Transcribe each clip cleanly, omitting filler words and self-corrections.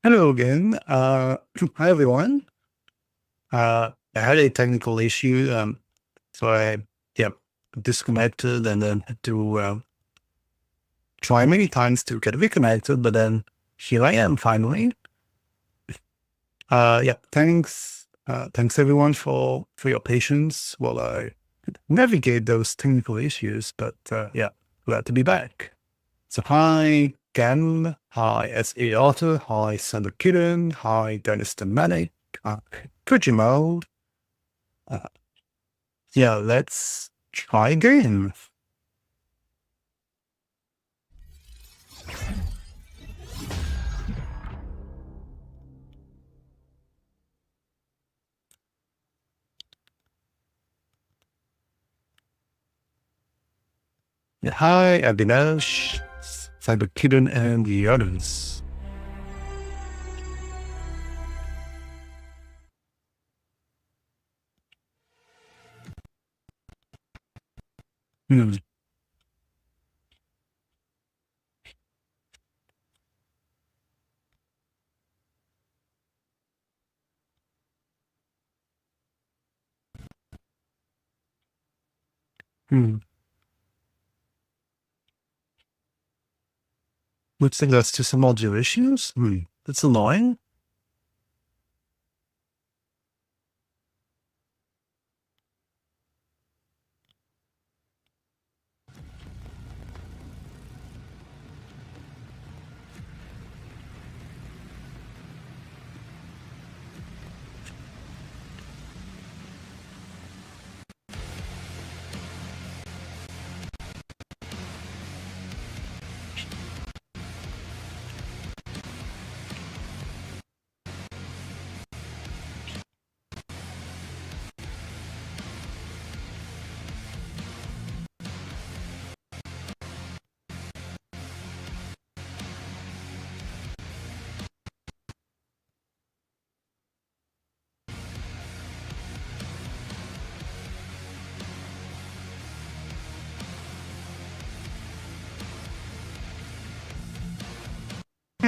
Hello again. Hi everyone. I had a technical issue, so I yeah disconnected and then had to try many times to get reconnected, but then here I am finally. Thanks everyone for your patience while I navigate those technical issues. But glad to be back. So hi Ken, hi S.A. Arthur, hi Sandra Kitten, hi Dennis the Manic, uh, Kujimo. Uh, let's try again. Yeah, hi Abhinash, Cyber Kitten, and the others. Hmm. Hmm. Looks like that's just some audio issues. That's annoying.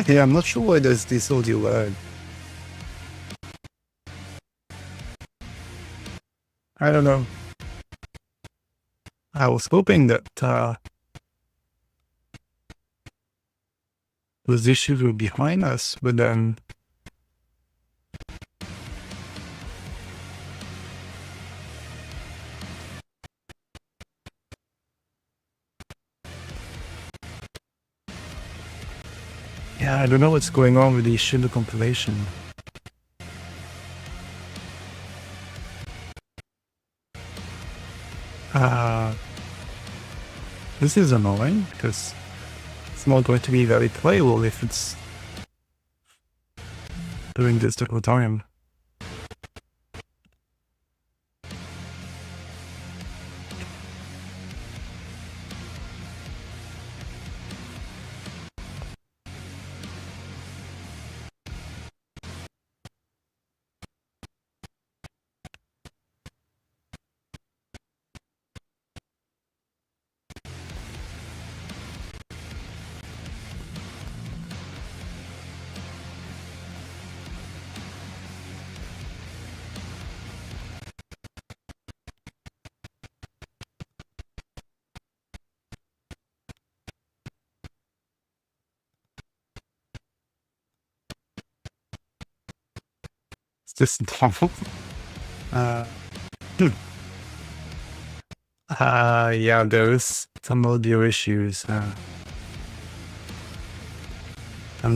Yeah, I'm not sure why there's this audio lag. I don't know. I was hoping that those issues were behind us, but then yeah, I don't know what's going on with the Shindo compilation. Uh, this is annoying because it's not going to be very playable if it's doing this the whole time. It's just normal. Uh, hmm. Yeah, there's some audio issues. I'm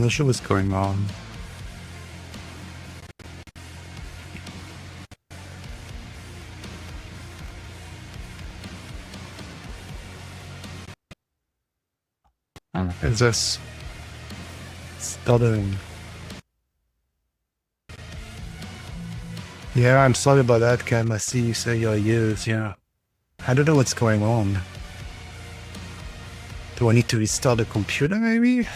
not sure what's going on. It's just stuttering. Yeah, I'm sorry about that, Cam. I see you say your ears. Yeah, I don't know what's going on. Do I need to restart the computer, maybe?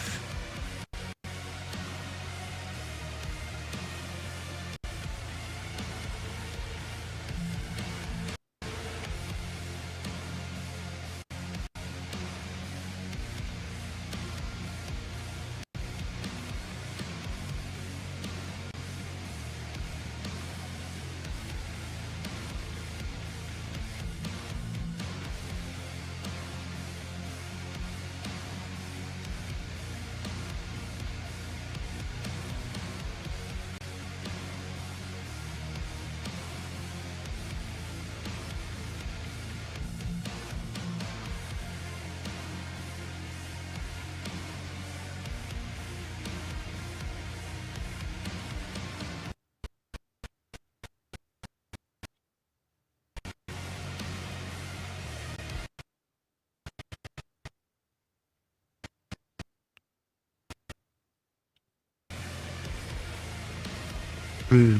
Mm.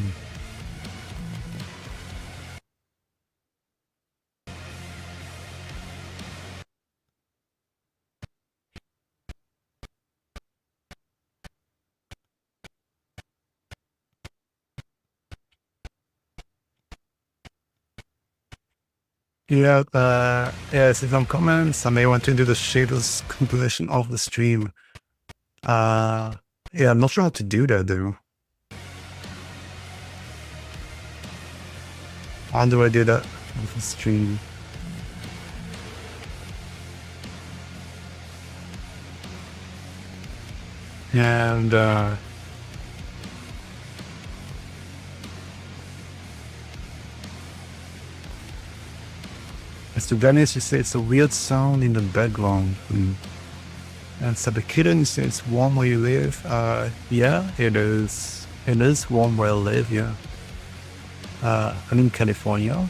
Yeah, yeah, see some comments. I may want to do the shaders compilation of the stream. Yeah, I'm not sure how to do that though. How do I do that with the stream? And as to Dennis, you say it's a weird sound in the background. And Sabakidon, you say it's warm where you live. Yeah, it is. It is warm where I live, yeah. I'm in California.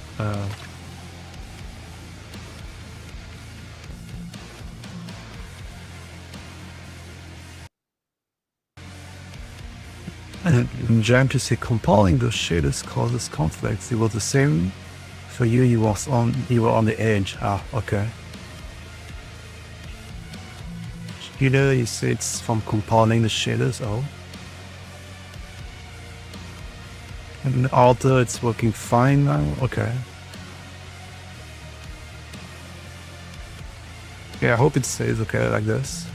And Jam to say compiling those shaders causes conflicts. It was the same for you. You were on the edge. Okay. Shader, you say it's from compiling the shaders. Oh. And Alter, it's working fine now. Okay. Yeah, I hope it stays okay like this.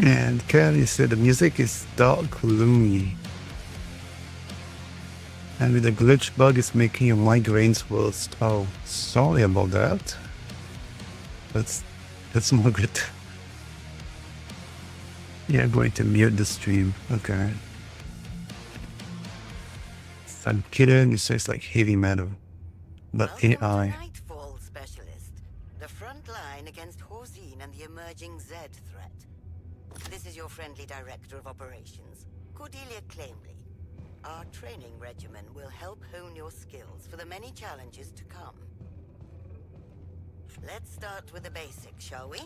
And Kelly said the music is dark, gloomy. And with the glitch bug, it's making your migraines worse. Oh, sorry about that. That's Margaret. Yeah, I'm going to mute the stream. Okay. Sun Kitten, it says like heavy metal. But AI. Nightfall Specialist, the front line against Horzine and the emerging Z threat. This is your friendly director of operations, Cordelia Claimley. Our training regimen will help hone your skills for the many challenges to come. Let's start with the basics, shall we?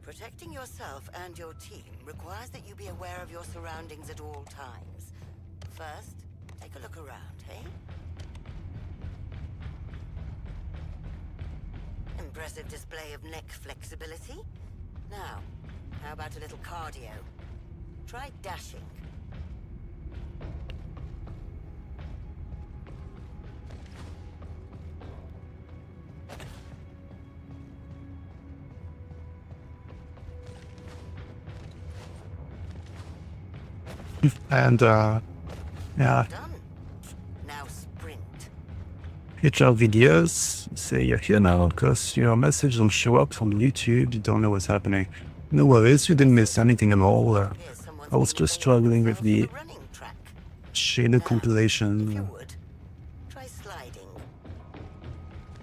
Protecting yourself and your team requires that you be aware of your surroundings at all times. First, take a look around, hey? Impressive display of neck flexibility. Now, how about a little cardio? Try dashing. And yeah, Done. Now sprint. hit your videos. Say you're here now because your message will show up from YouTube. You don't know what's happening. No worries, you didn't miss anything at all. I was just struggling with the shader compilation. If you would, try sliding.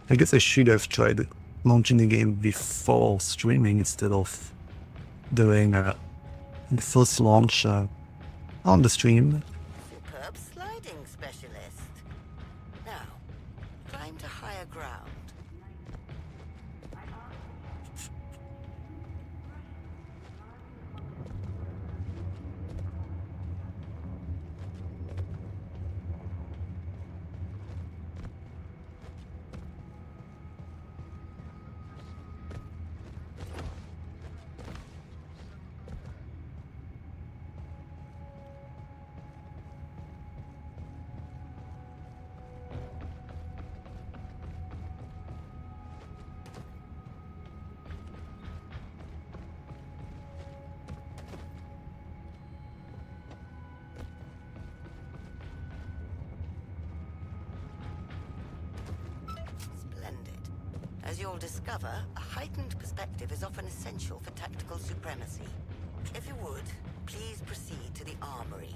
I guess I should have tried launching the game before streaming instead of doing the first launch on the stream. Superb sliding specialist. Now, climb to higher ground. As you'll discover, a heightened perspective is often essential for tactical supremacy. If you would, please proceed to the armory.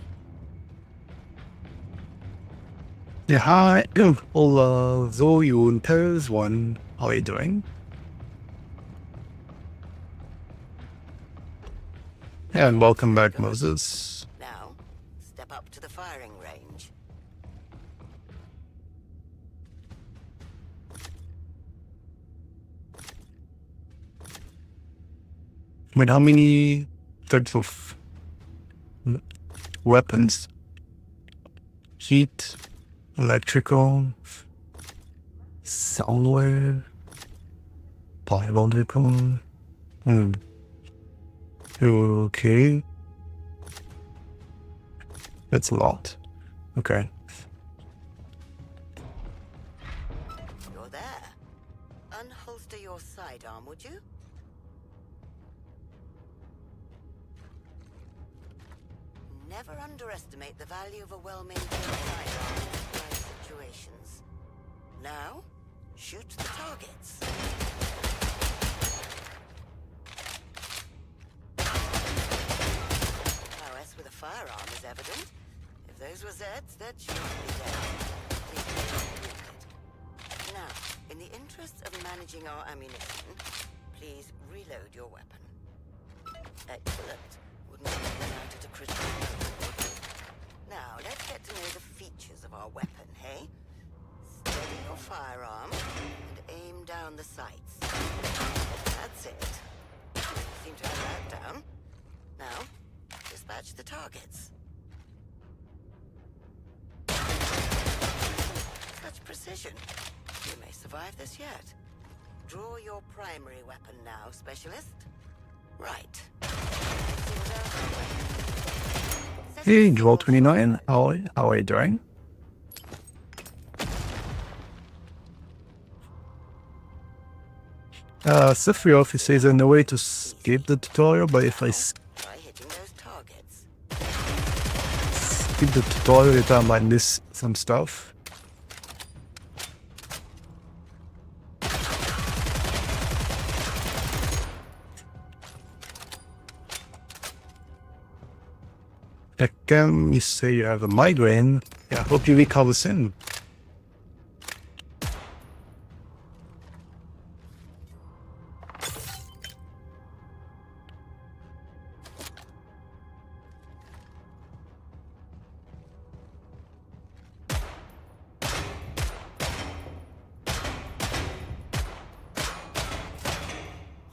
Yeah, hi. Hello, you Pairs One. How are you doing? And welcome back, Moses. Now, step up to the firing range. Wait, how many types of weapons? Heat, electrical, soundwave, biological. Okay. That's a lot. Okay. You're there. Unholster your sidearm, would you? Never underestimate the value of a well-maintained sidearm in these situations. Now, shoot the targets. Prowess with a firearm is evident. If those were Zeds, they'd surely be dead. Now, in the interests of managing our ammunition, please reload your weapon. Excellent. Wouldn't want to run out at a critical moment, would you? Now, let's get to know the features of our weapon, hey? Steady your firearm and aim down the sights. That's it. Seem to have that down. Now, dispatch the targets. Such precision. You may survive this yet. Draw your primary weapon now, Specialist. Right. Hey, Joel29, how are you doing? Sifrioff says there's no way to skip the tutorial, but if I Try hitting those targets. skip the tutorial, later I might miss some stuff. Again, you say you have a migraine. Yeah, hope you recover soon.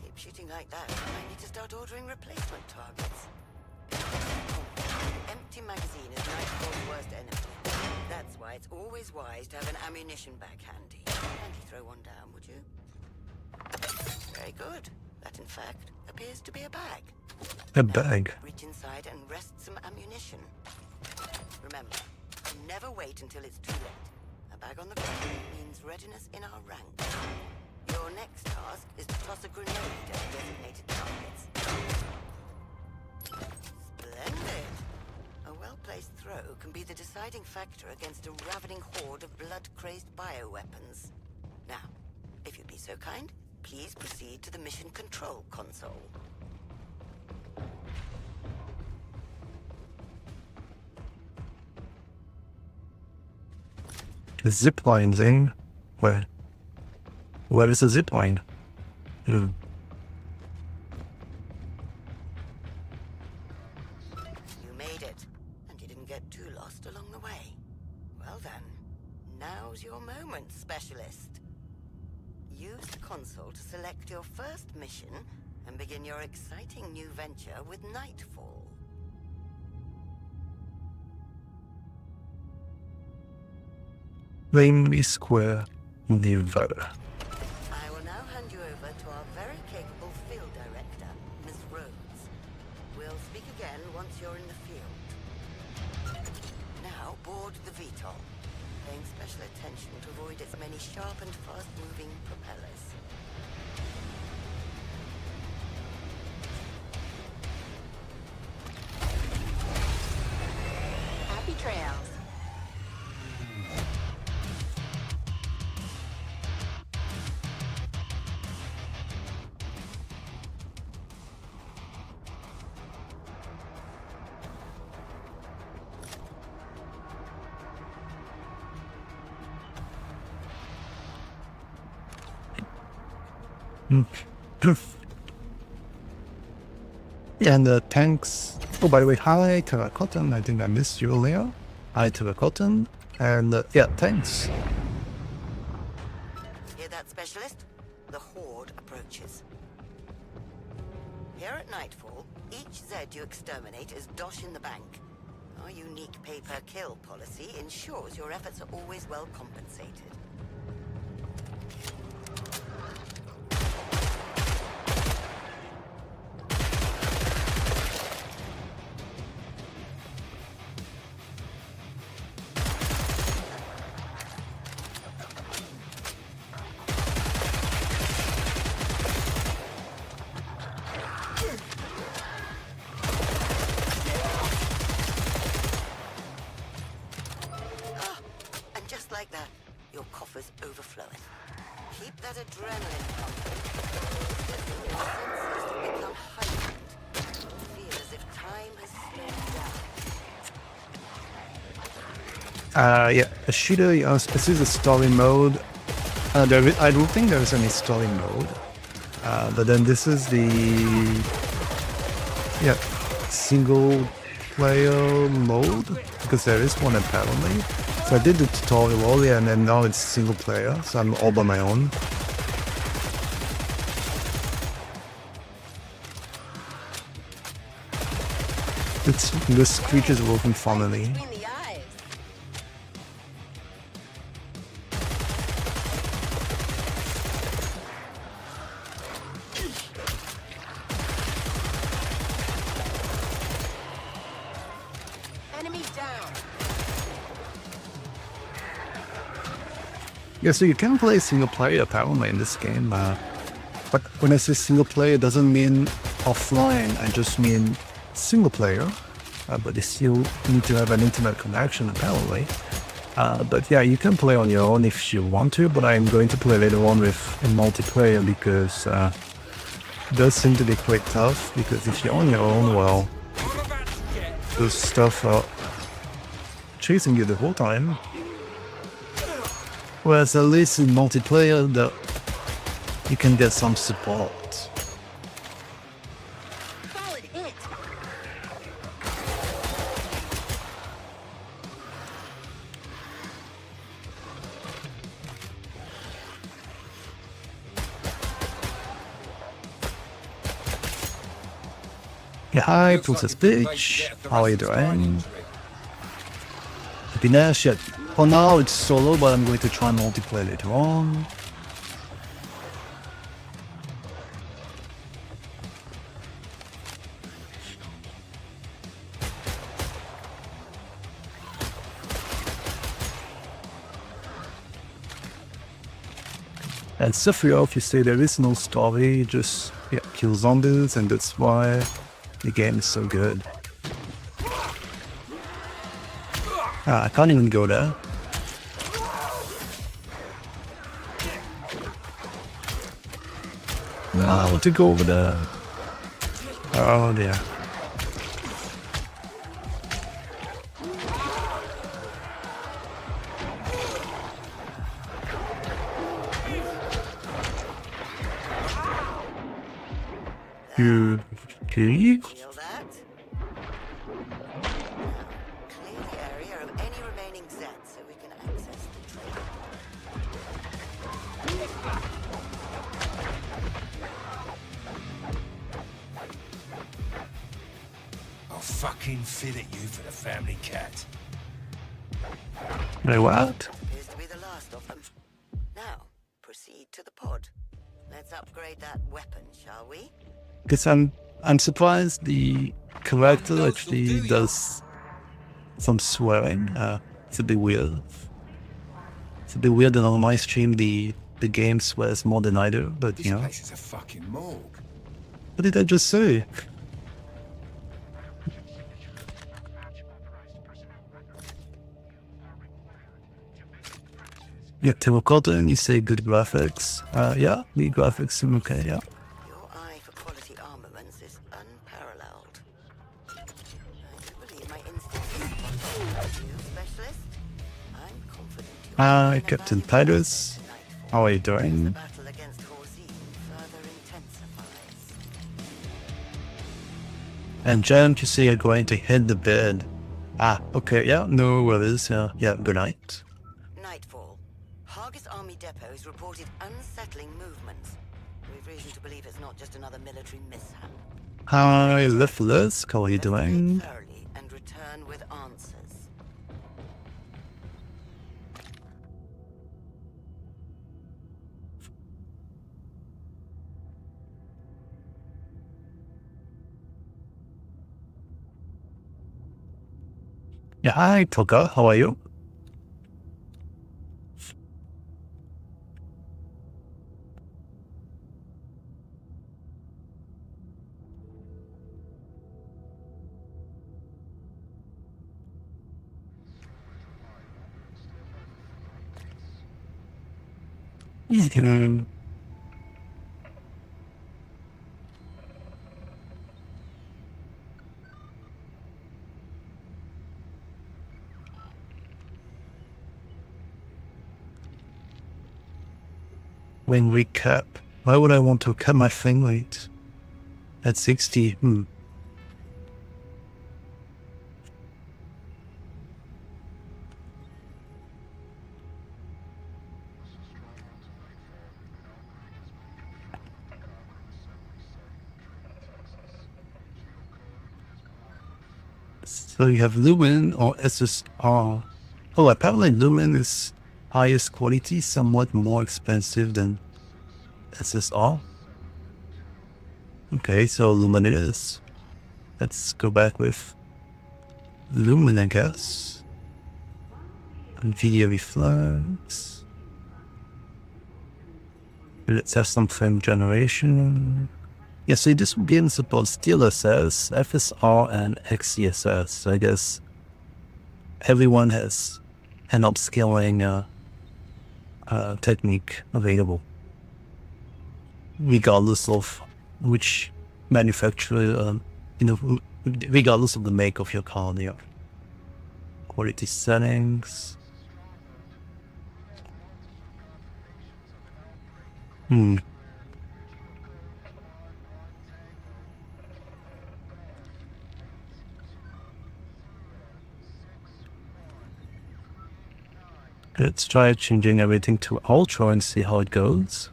Keep shooting like that. I need to start ordering replacement targets. Empty magazine is Nightfall's worst enemy. That's why it's always wise to have an ammunition bag handy. Kindly throw one down, would you? Very good. That, in fact, appears to be a bag. A bag. Reach inside and rest some ammunition. Remember, never wait until it's too late. A bag on the ground means readiness in our ranks. Your next task is to toss a grenade at designated targets. Splendid! A well-placed throw can be the deciding factor against a ravening horde of blood-crazed bioweapons. Now, if you'd be so kind, please proceed to the mission control console. The zip line thing. Where is the zip line? You made it, and you didn't get too lost along the way. Well then, now's your moment, Specialist. Use the console to select your first mission and begin your exciting new venture with Nightfall. Namely Square, Nevada. I will now hand you over to our very capable field director, Miss Rhodes. We'll speak again once you're in the field. Now board the VTOL, paying special attention to avoid its many sharp and fast-moving propellers. Happy trails. And the tanks. Oh, by the way, hi Terracotta. I think I missed you earlier. Hi Terracotta. And yeah, thanks. Hear that, Specialist? The horde approaches. Here at Nightfall, each Zed you exterminate is dosh in the bank. Our unique pay-per-kill policy ensures your efforts are always well compensated. Like that, your coffer's overflowing. Keep that adrenaline pumping. Your senses to become heightened. Feel as if time has slowed down. Yeah, a shooter, this is a story mode. I don't think there's any story mode. But then this is the single player mode, because there is one apparently. So I did the tutorial earlier, and then now it's single player, so I'm all by my own. This creature's working funnily. Enemy down. Yeah, so you can play single player apparently in this game, but when I say single player, it doesn't mean offline, I just mean single player, but you still need to have an internet connection apparently. But yeah, you can play on your own if you want to, but I'm going to play later on with in multiplayer because it does seem to be quite tough, because if you're on your own, well, those stuff are chasing you the whole time. Whereas at least in multiplayer, you can get some support. Solid hit. Yeah, hi, Princess Bitch. How are you doing? Happy Nash, yeah. For now, it's solo, but I'm going to try multiplayer later on. And Sephiroth, you say there is no story, just kill zombies, and that's why the game is so good. I can't even go there. I want to go over there. Oh dear. You okay? Feel that? Clear the area of any remaining Zeds so we can access the trade. I'll fucking fit at you for the family cat. Wait, what? Appears to be the last of them. Now, proceed to the pod. Let's upgrade that weapon, shall we? Because I'm surprised the character actually does some swearing. It's a bit weird. It's a bit weird that on my stream the game swears more than I do, but This you know. place is a fucking morgue. What did I just say? Yeah, Tim Cotton, you say good graphics. Yeah, the graphics seem okay, yeah. Your eye for quality armaments is unparalleled. I do believe my instincts are you, specialist. I'm confident you'll Hi, find a Captain valuable Titus. Nightfall. How are you The doing? battle against Horzine further intensifies. And Jan, you say you're going to hit the bed. Ah, okay, yeah, no worries. Yeah, good night. Nightfall. Hargis Army depots reported unsettling movements. We've reason to believe it's not just another military mishap. Hi, Liffless, how are you Investigate doing? thoroughly and return with answers. Yeah, hi, Toka, how are you? Hmm. When we cap, why would I want to cap my frame rate at 60? So you have Lumen or SSR. Oh, apparently Lumen is highest quality, somewhat more expensive than SSR. Okay, so Lumen it is. Let's go back with Lumen, I guess. NVIDIA Reflex. Let's have some frame generation. Yeah, so this game supports DLSS, FSR, and XCSS. So I guess everyone has an upscaling technique available, regardless of which manufacturer, regardless of the make of your card. Yeah. Quality settings. Let's try changing everything to Ultra and see how it goes.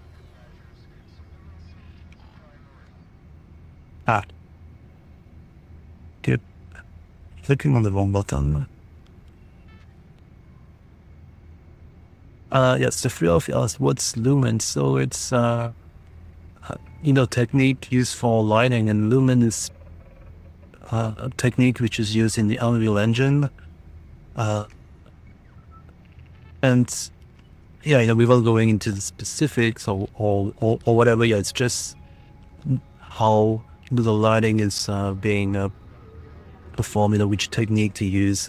Ah. Good. Clicking on the wrong button. Yes, the three of you asked what's Lumen. So it's, technique used for lighting, and Lumen is a technique which is used in the Unreal Engine. And yeah, without going into the specifics or whatever, yeah, it's just how the lighting is being performed, which technique to use.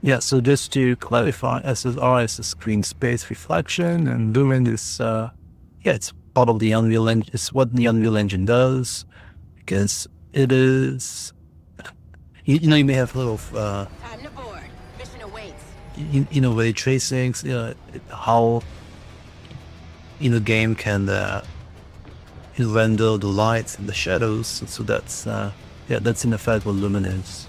Yeah, so just to clarify, SSR is a screen space reflection, and Lumen is, it's part of the Unreal Engine. It's what the Unreal Engine does, because it is, you may have a little, Time to board. Mission awaits. ray tracings, how, game can render the lights and the shadows. So that's, that's in effect what Lumen is.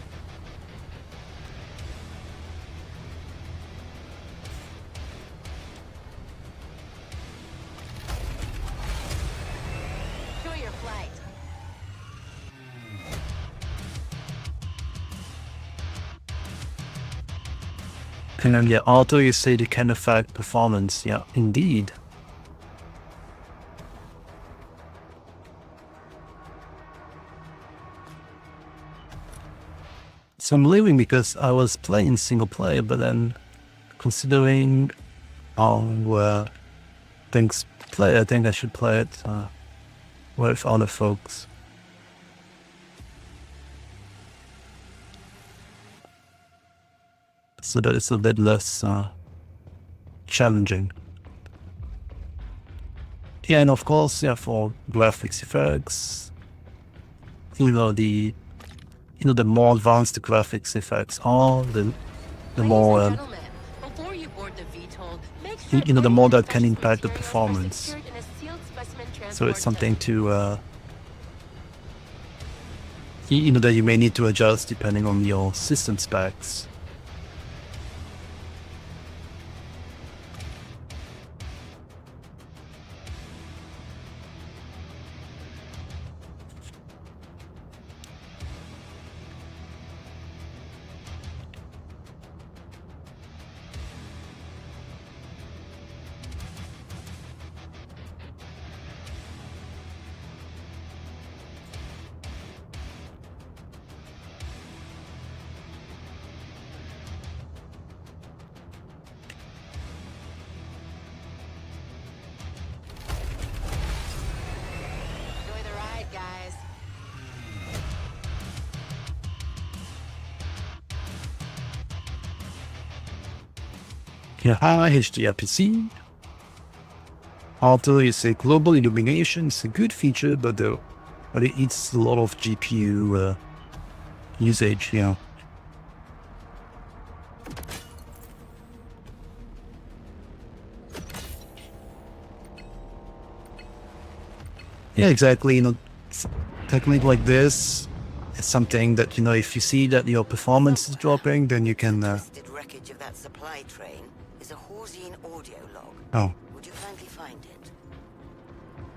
Enjoy your flight. And then, auto, you say it can affect performance. Yeah, indeed. So I'm leaving because I was playing single player, but then considering how things play, I think I should play it with other folks. So that it's a bit less challenging. Yeah, and of course, for graphics effects, the more advanced the graphics effects are, the more Gentlemen, before you board the VTOL the more that can impact the performance. So it's something to, that you may need to adjust depending on your system specs. Enjoy the ride, guys. Here, high HDR-PC. Although you say global illumination is a good feature, but it eats a lot of GPU usage. Yeah. Yeah, exactly. Technique like this is something that, if you see that your performance is dropping, then you can. Twisted wreckage of that supply train is a Horsine audio log. Oh. Would you kindly find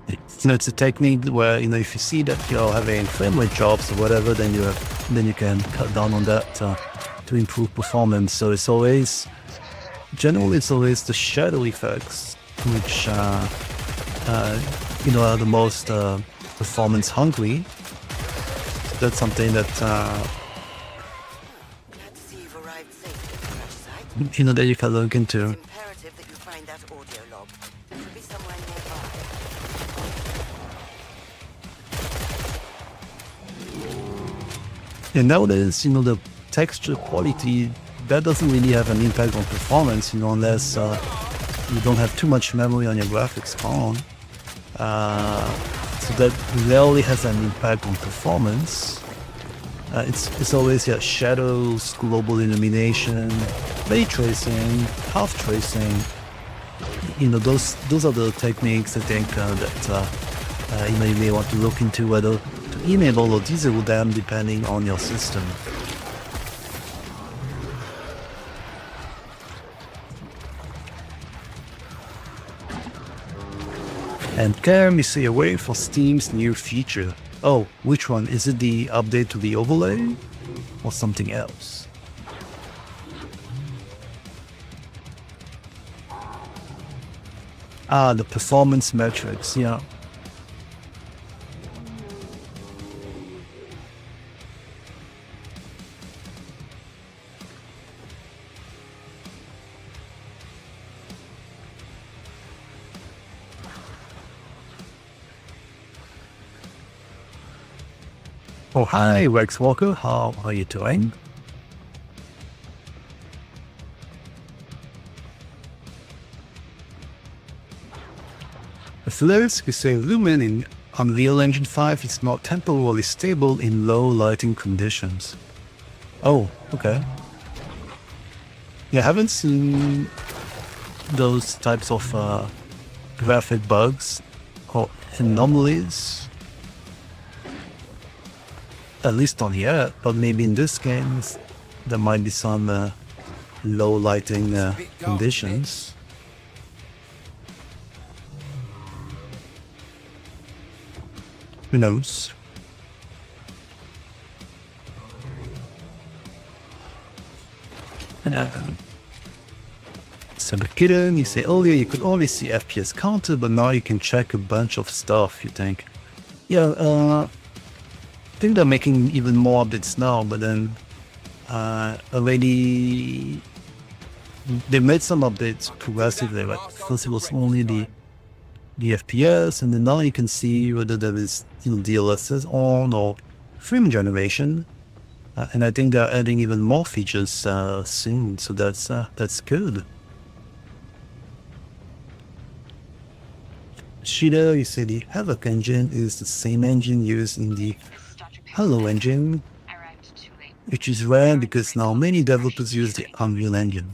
it? It's a technique where, if you see that you're having frame rate drops or whatever, then you can cut down on that to improve performance. So generally it's always the shadow effects which are the most performance hungry. That's something that Glad to see you've arrived safely at the crash site. that you can look into. It's imperative that you find that audio log. It should be somewhere nearby. And nowadays, the texture quality, that doesn't really have an impact on performance, unless you don't have too much memory on your graphics card. So that rarely has an impact on performance. It's always shadows, global illumination, ray tracing, half tracing. Those are the techniques I think that you may want to look into whether to enable or disable them depending on your system. And can we see a way for Steam's new feature? Oh, which one? Is it the update to the overlay? Or something else? Ah, the performance metrics, yeah. Oh, hi, Rex Walker. How are you doing? Flares, we say Lumen in Unreal Engine 5 is not temporarily stable in low lighting conditions. Oh, okay. Yeah, I haven't seen those types of graphic bugs or anomalies. At least on here, but maybe in this game there might be some low lighting conditions. Who knows? So the kitten, you say earlier you could only see FPS counter, but now you can check a bunch of stuff, you think. Yeah, I think they're making even more updates now, but then already they made some updates progressively. Like first it was only the FPS, and then now you can see whether there is DLSS on or frame generation. And I think they're adding even more features soon, so that's good. Shida, you say the Havoc engine is the same engine used in the Halo engine, which is rare because now many developers use the Unreal Engine.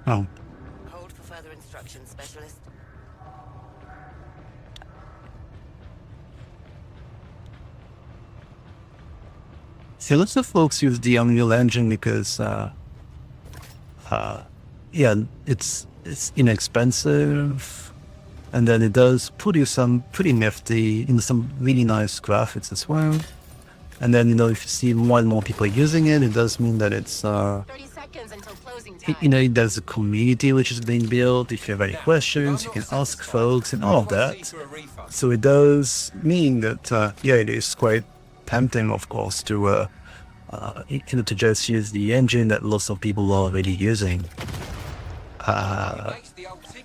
Oh, Hold for further instructions, Specialist. so lots of folks use the Unreal Engine because, yeah, it's inexpensive, and then it does produce some pretty nifty, some really nice graphics as well. And then, if you see more and more people using it, it does mean that it's, 30 seconds until closing time. there's a community which is being built. If you have any questions, you can ask folks and all of that. So it does mean that, yeah, it is quite tempting, of course, to to just use the engine that lots of people are already using.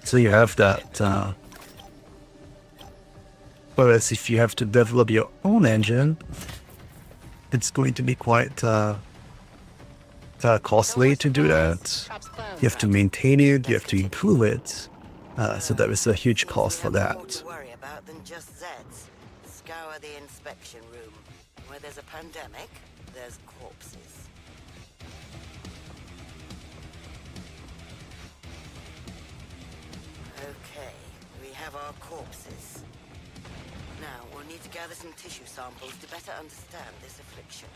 So you have that. Whereas if you have to develop your own engine, it's going to be quite costly to do that. You have to maintain it, you have to improve it. So there is a huge cost for We have more that. to worry about than just Zeds. Scour the inspection room. Where there's a pandemic, there's corpses. Okay, we have our corpses. Now, we'll need to gather some tissue samples to better understand this affliction.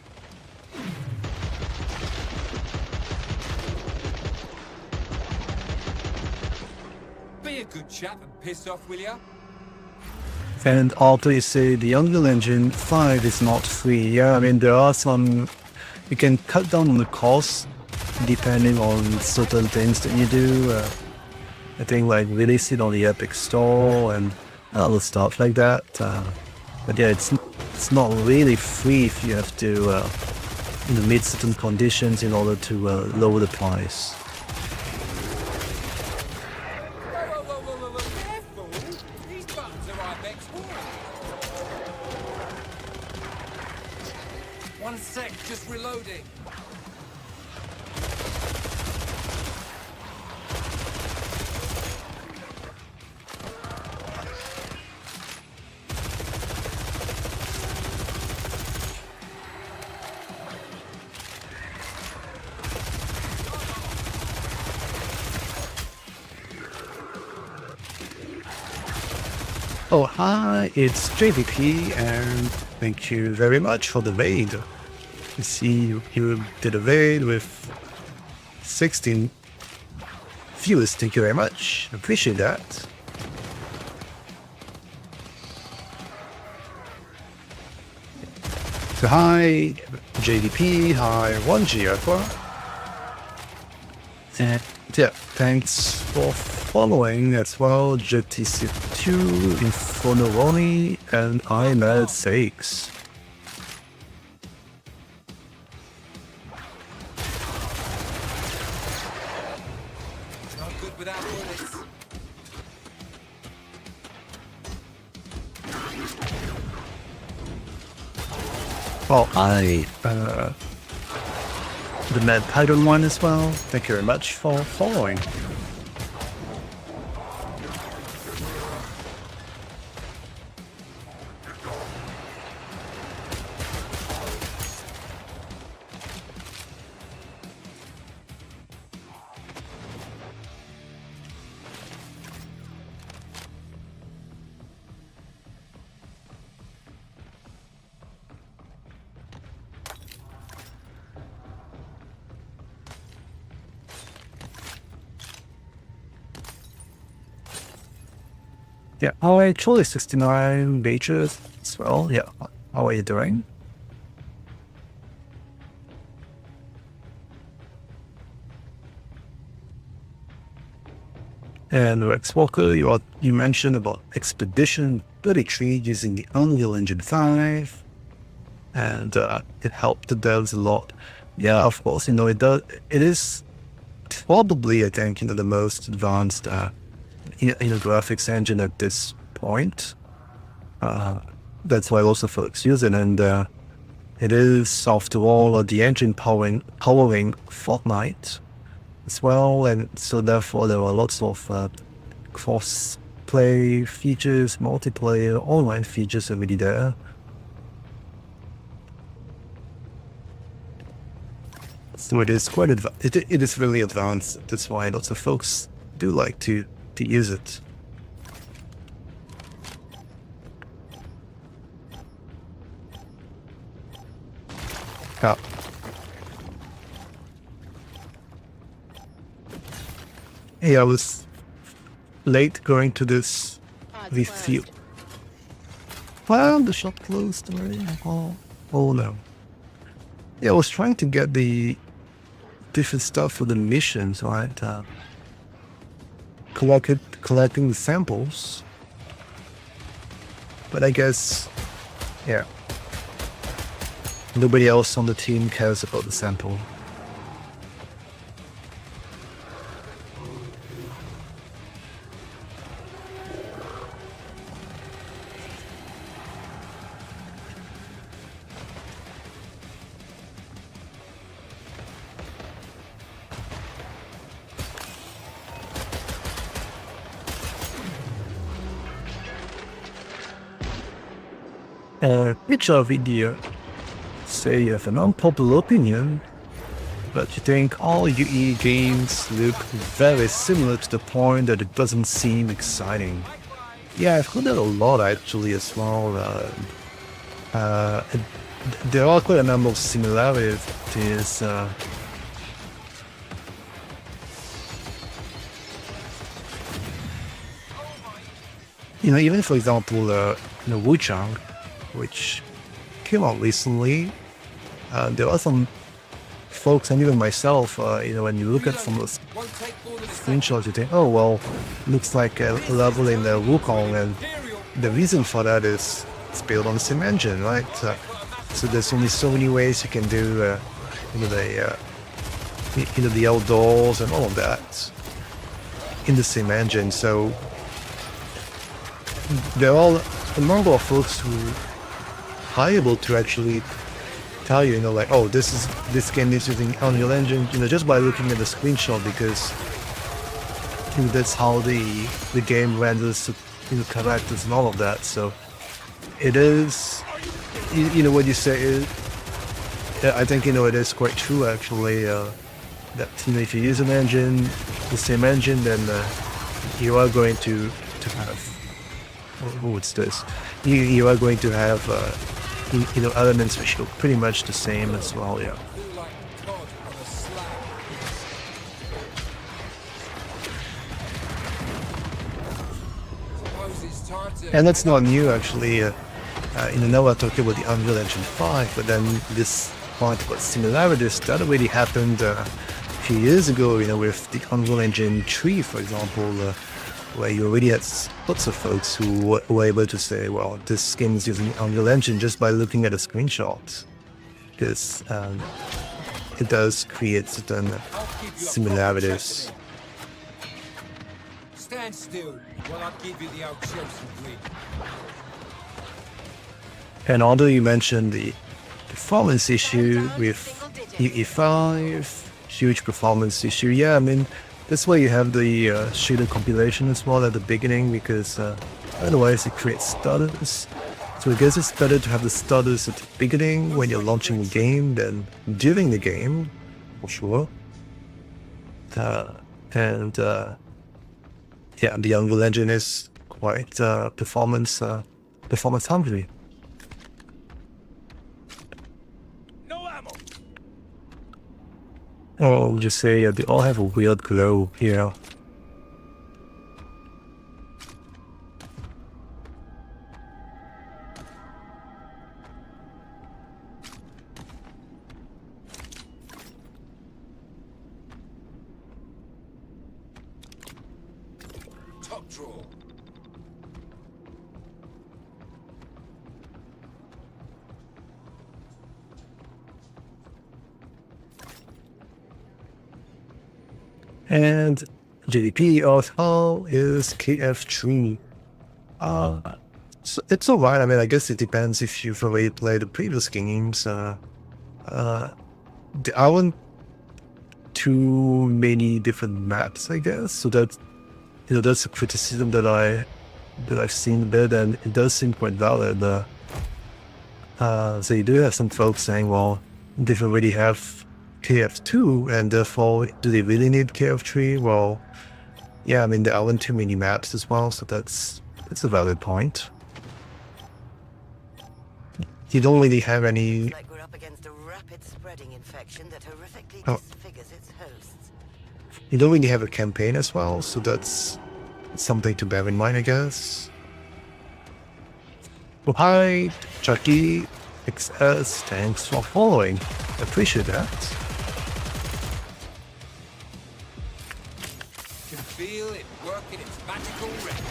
Be a good chap and piss off, will ya? And obviously, the Unreal Engine 5 is not free. Yeah, I mean, there are some. You can cut down on the cost depending on certain things that you do. I think like release it on the Epic Store and other stuff like that. But yeah, it's not really free if you have to meet certain conditions in order to lower the price. Whoa, careful! These buttons are Ibex One sec, just reloading. Oh, hi, it's JVP, and thank you very much for the raid. I see you did a raid with 16 viewers. Thank you very much. Appreciate that. So hi, JVP, hi, 1G Aqua. And yeah, thanks for following as well, JTC2, Infernoroni, and I'm at 6. Not good without bullets. Well, the Mad Python one as well. Thank you very much for following. Yeah, how are actually 69 pages as well. Yeah, how are you doing? And Rex Walker, you mentioned about Expedition 33 using the Unreal Engine 5, and it helped the devs a lot. Yeah, of course, it does. It is probably, I think, the most advanced graphics engine at this point. That's why lots of folks use it, and it is, after all, the engine powering Fortnite as well, and so therefore there are lots of cross-play features, multiplayer, online features already there. So it is quite advanced. It is really advanced. That's why lots of folks do like to use it. Yeah. Hey, I was late going to this Pod's refuel. closed. Well, the shop closed already. Oh no. Yeah, I was trying to get the different stuff for the missions, right? Collecting the samples. But I guess, yeah, nobody else on the team cares about the sample. Picture video. Say you have an unpopular opinion, but you think all UE games look very similar to the point that it doesn't seem exciting. Yeah, I've heard that a lot actually as well. There are quite a number of similarities. Even for example, Wuchang, which came out recently, there are some folks and even myself, when you look at some of the screenshots, you think, oh well, looks like a level in the Wukong, and the reason for that is it's built on the same engine, right? So there's only so many ways you can do, the outdoors and all of that in the same engine. So there are a number of folks who are able to actually tell you, like, oh, this game is using Unreal Engine, just by looking at the screenshot, because that's how the game renders characters and all of that. So it is, what you say is, I think it is quite true actually. That if you use an engine, the same engine, then you are going to have, what's this? You are going to have elements which look pretty much the same as well, yeah. And that's not new actually. Now we're talking about the Unreal Engine 5, but then this point about similarities, that already happened a few years ago, with the Unreal Engine 3, for example, where you already had lots of folks who were able to say, well, this game is using Unreal Engine just by looking at a screenshot, because it does create certain similarities. Stand still while I give you the old Chelsea grin. And although you mentioned the performance issue with UE5, huge performance issue, yeah, I mean, that's why you have the shader compilation as well at the beginning, because otherwise it creates stutters. So I guess it's better to have the stutters at the beginning when you're launching the game than during the game, for sure. Yeah, the Unreal Engine is quite performance hungry. No ammo. Or just say they all have a weird glow here. Top drawer. And GDP of how is KF3? So it's alright. I mean, I guess it depends if you've already played the previous games. There aren't too many different maps, I guess. So that that's a criticism that I've seen a bit, and it does seem quite valid. So you do have some folks saying, well, they already have KF2, and therefore, do they really need KF3? Well, yeah, I mean, there aren't too many maps as well, so that's a valid point. You don't really have any... Looks like we're up against a rapid spreading infection that horrifically Oh. disfigures its hosts. You don't really have a campaign as well, so that's something to bear in mind, I guess. Well, hi, Chucky XS, thanks for following. Appreciate that. Can feel it working its magical record.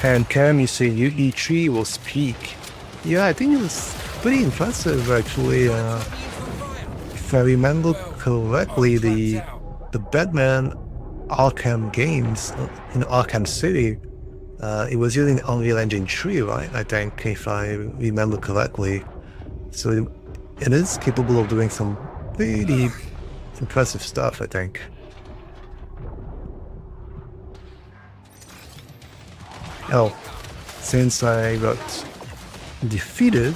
And Cam, you say UE3 will speak. Yeah, I think it was pretty impressive, actually. If I remember correctly, the Batman Arkham games in Arkham City, it was using Unreal Engine 3, right? I think, if I remember correctly. So it is capable of doing some pretty impressive stuff, I think. Oh, since I got defeated,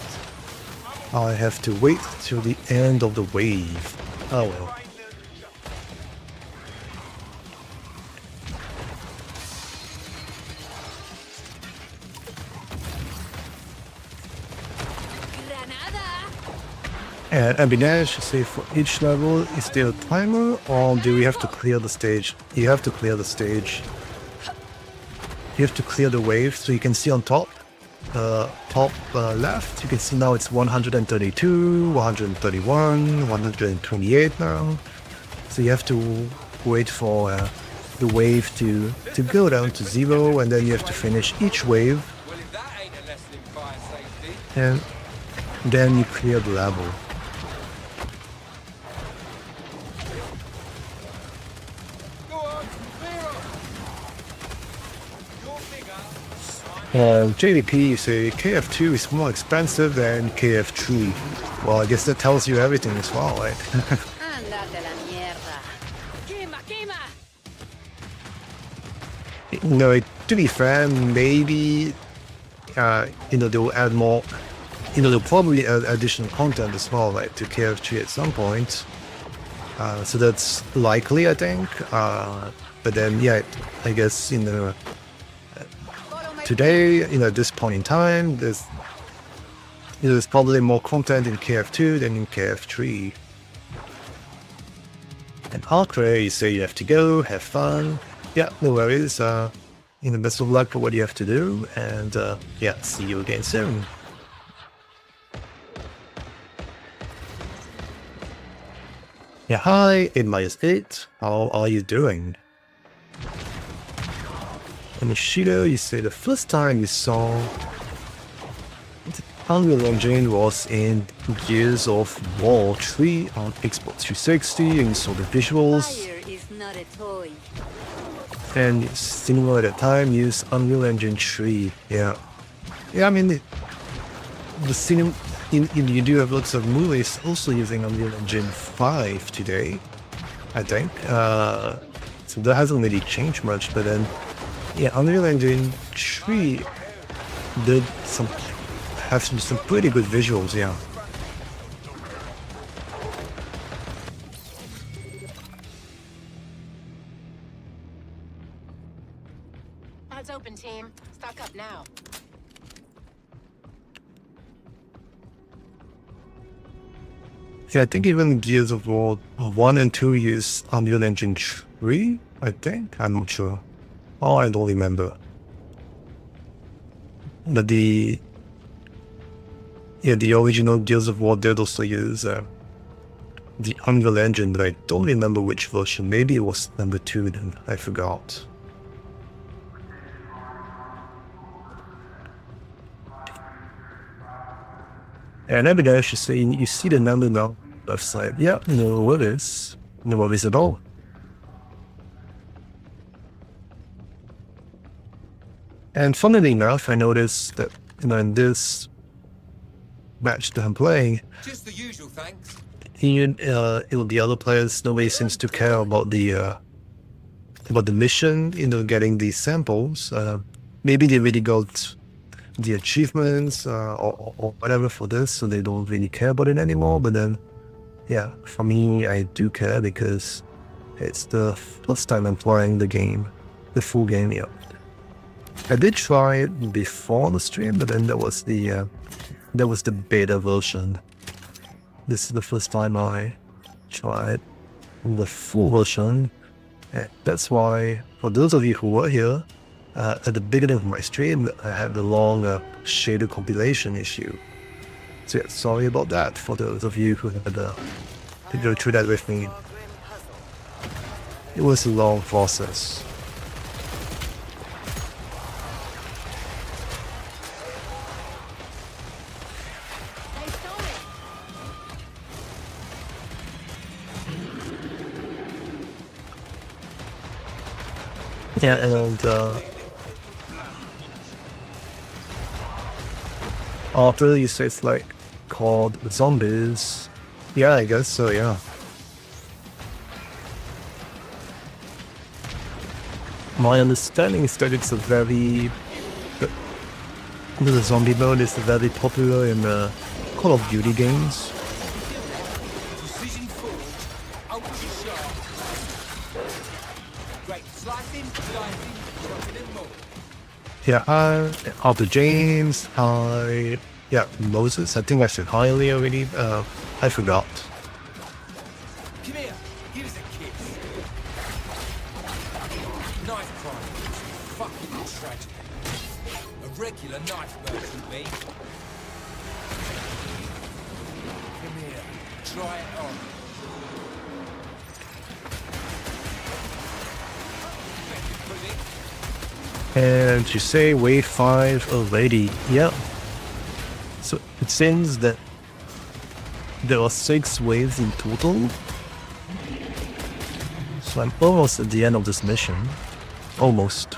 I have to wait till the end of the wave. Oh well. And Abinash, say for each level, is there a timer or do we have to clear the stage? You have to clear the stage. You have to clear the wave, so you can see on top left, you can see now it's 132, 131, 128 now. So you have to wait for the wave to go down to 0, and then you have to finish each wave, Well, if that ain't a lesson in fire safety. and then you clear the level. Go on, clear up. You're bigger. JDP, you say KF2 is more expensive than KF3. Well, I guess that tells you everything as well, right? Andate la mierda. Quema, quema. No, to be fair, maybe they'll add more. They'll probably add additional content as well, like to KF3 at some point. So that's likely, I think. But then, yeah, I guess today, at this point in time, there's probably more content in KF2 than in KF3. And Arcray, you say you have to go, have fun. Yeah, no worries. Best of luck for what you have to do, and yeah, see you again soon. Yeah, hi, 8-8. How are you doing? And Ishido, you say the first time you saw Unreal Engine was in Gears of War 3 on Xbox 360, and you saw the visuals. Fire is not a toy. And similar at the time, use Unreal Engine 3. Yeah, I mean, the cinema. You do have lots of movies also using Unreal Engine 5 today, I think. So that hasn't really changed much. But then, yeah, Unreal Engine 3 did have some pretty good visuals. Yeah. Odds open, team. Stock up now. Yeah, I think even Gears of War 1 and 2 use Unreal Engine 3, I think. I'm not sure. Oh, I don't remember. But the original Gears of War did also use the Unreal Engine, but I don't remember which version. Maybe it was number 2 then, I forgot. And every day I should say, you see the number now, left side. Yeah, no worries. No worries at all. And funnily enough, I noticed that, in this match that I'm playing, Just the usual, thanks. even the other players, nobody seems to care about the mission, getting these samples. Maybe they really got the achievements or whatever for this, so they don't really care about it anymore. But then, yeah, for me, I do care because it's the first time I'm playing the game, the full game. Yeah, I did try it before the stream, but then there was the beta version. This is the first time I tried the full version. That's why, for those of you who were here, at the beginning of my stream, I had the long shader compilation issue. So yeah, sorry about that for those of you who had to go through that with me. It was a long process. Yeah, and after you say it's like called zombies, yeah, I guess so. Yeah. My understanding is that it's a very the zombie mode is very popular in Call of Duty games. Precision forward, ultra sharp. Great. Slicing, chopping and more. Yeah, Arthur James, hi. Yeah, Moses. I think I said hi earlier already. I forgot. Come here, give us a kiss. Knife crime. Fucking tragic. A regular knife merchant, me. Come here, try it on. And you say wave 5 already. Yeah. So it seems that there are 6 waves in total. So I'm almost at the end of this mission. Almost.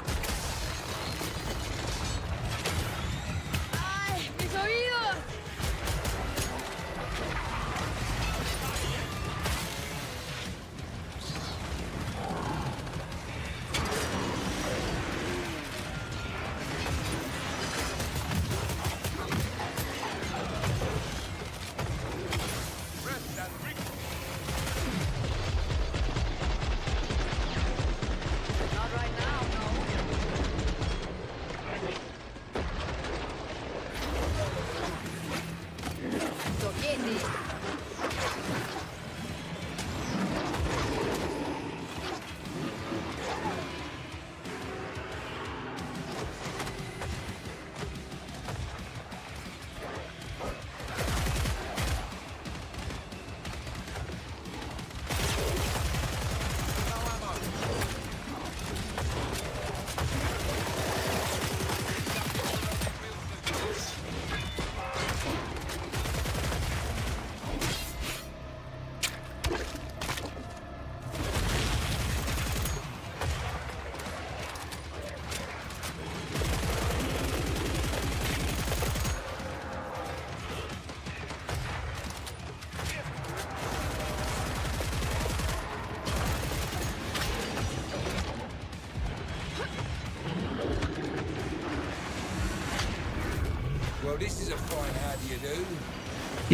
Well, this is a fine how do you do.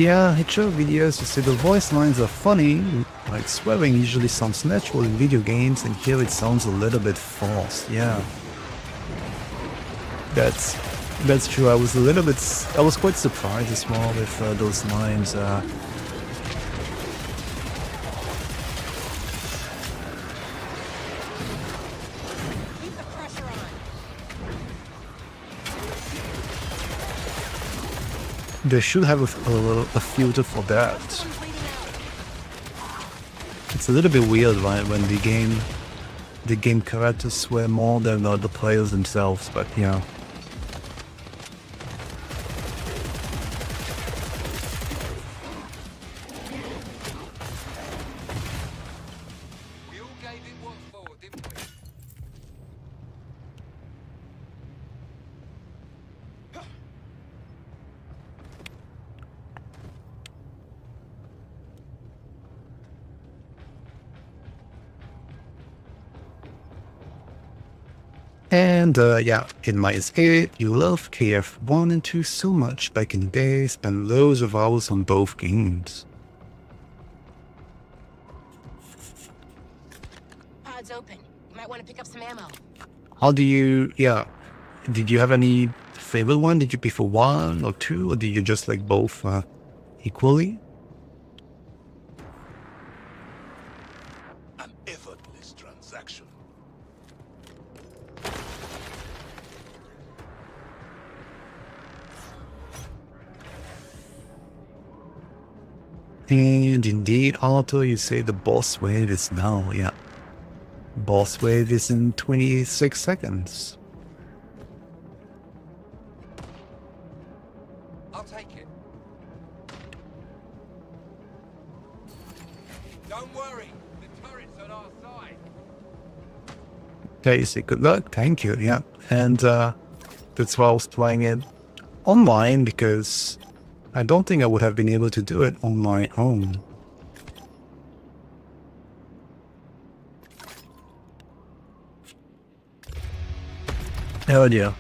Yeah, HO videos, you see the voice lines are funny, like swearing usually sounds natural in video games, and here it sounds a little bit forced. Yeah. That's true. I was quite surprised as well with those lines. Keep the pressure on. They should have a filter for that. One's bleeding out. It's a little bit weird, right, when the game characters swear more than the players themselves, but yeah. We all gave it what for, didn't we? And yeah, in my escape, you love KF1 and 2 so much back in the day, spent loads of hours on both games. Pod's open. You might want to pick up some ammo. How do you, yeah, did you have any favorite one? Did you prefer 1 or 2, or did you just like both equally? An effortless transaction. And indeed, Otto, you say the boss wave is now, yeah. Boss wave is in 26 seconds. I'll take it. Don't worry, the turret's on our side. Okay, you say good luck, thank you, yeah. And that's why I was playing it online, because I don't think I would have been able to do it on my own. Oh dear.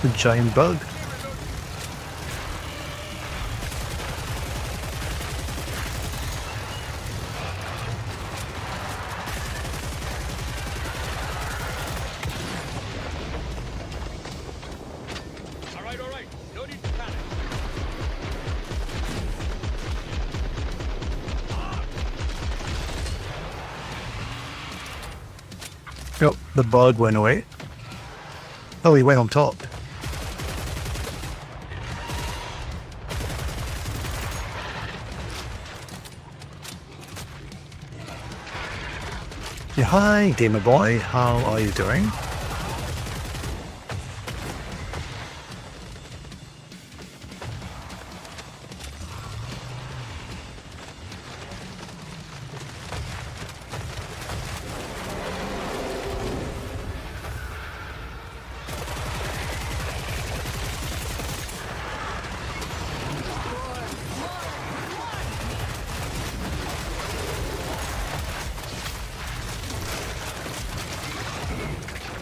A giant bug. All right. No need to panic. Yep, the bug went away. Oh, he went on top. Yeah, hi, gamer boy. How are you doing?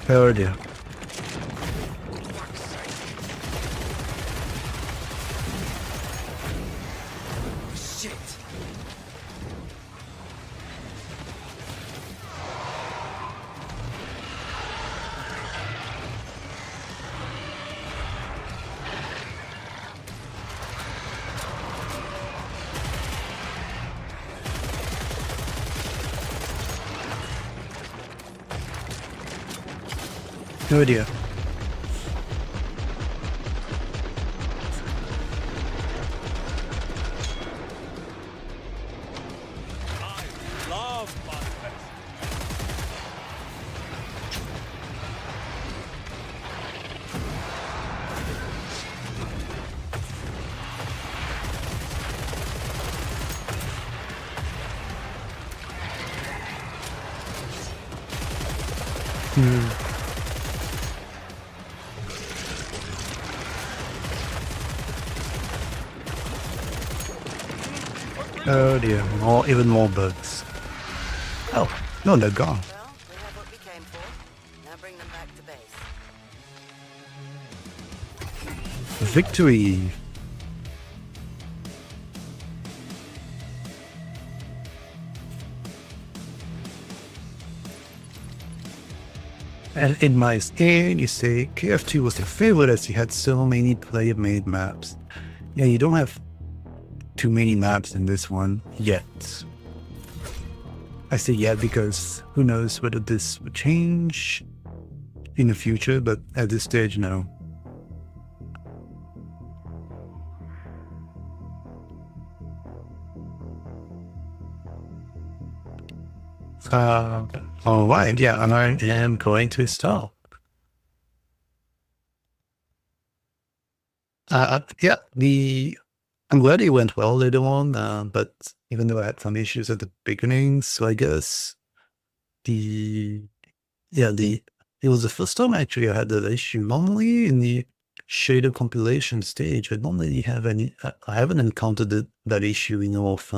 Oh dear. Shit. Oh dear. I love podcasts. Oh dear. Even more bugs. Oh, no, they're gone. Well, we have what we came for. Now bring them back to base. Victory! And in my scan, you say KF2 was your favorite as you had so many player-made maps. Yeah, you don't have too many maps in this one yet. I say yet because who knows whether this will change in the future, but at this stage, no. Alright, yeah, and I am going to stop. Yeah, I'm glad it went well later on, but even though I had some issues at the beginning, so I guess the yeah the it was the first time actually I had that issue. Normally in the shader compilation stage, I don't really have any. I haven't encountered that issue, of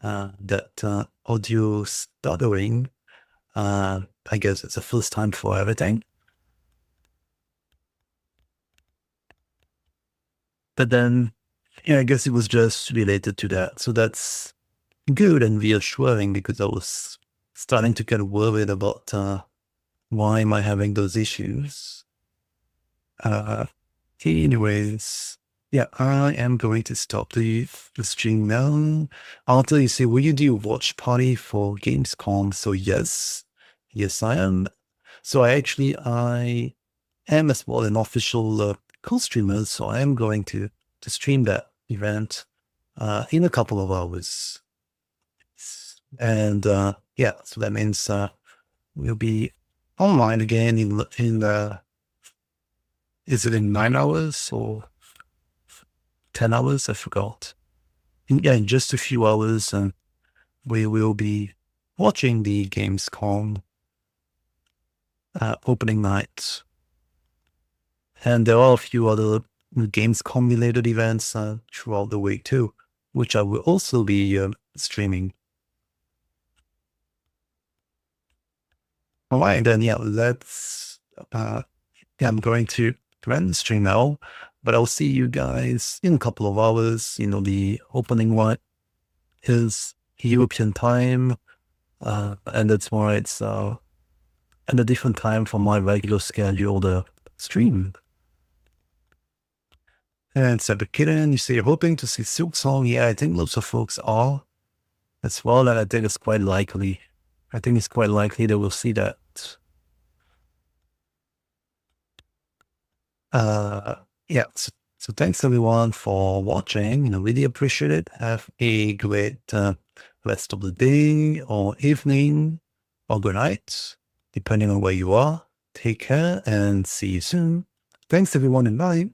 that audio stuttering. I guess it's the first time for everything. But then, I guess it was just related to that. So that's good and reassuring because I was starting to get worried about why am I having those issues. Anyways, yeah, I am going to stop the stream now. After you say, will you do a watch party for Gamescom? So yes, I am. So I am as well an official co-streamer, so I am going to stream that event in a couple of hours. And yeah, so that means we'll be online again in is it in 9 hours or 10 hours? I forgot. In just a few hours, we will be watching the Gamescom opening night. And there are a few other Gamescom related events throughout the week too, which I will also be streaming. All right, then, yeah, I'm going to end the stream now, but I'll see you guys in a couple of hours. The opening one is European time, and that's why it's at a different time from my regular scheduled stream. And Kitten, you say you're hoping to see Silk Song. Yeah, I think lots of folks are as well, and I think it's quite likely. I think it's quite likely that we'll see that. Yeah, so thanks everyone for watching. Really appreciate it. Have a great rest of the day or evening or good night, depending on where you are. Take care and see you soon. Thanks everyone and bye.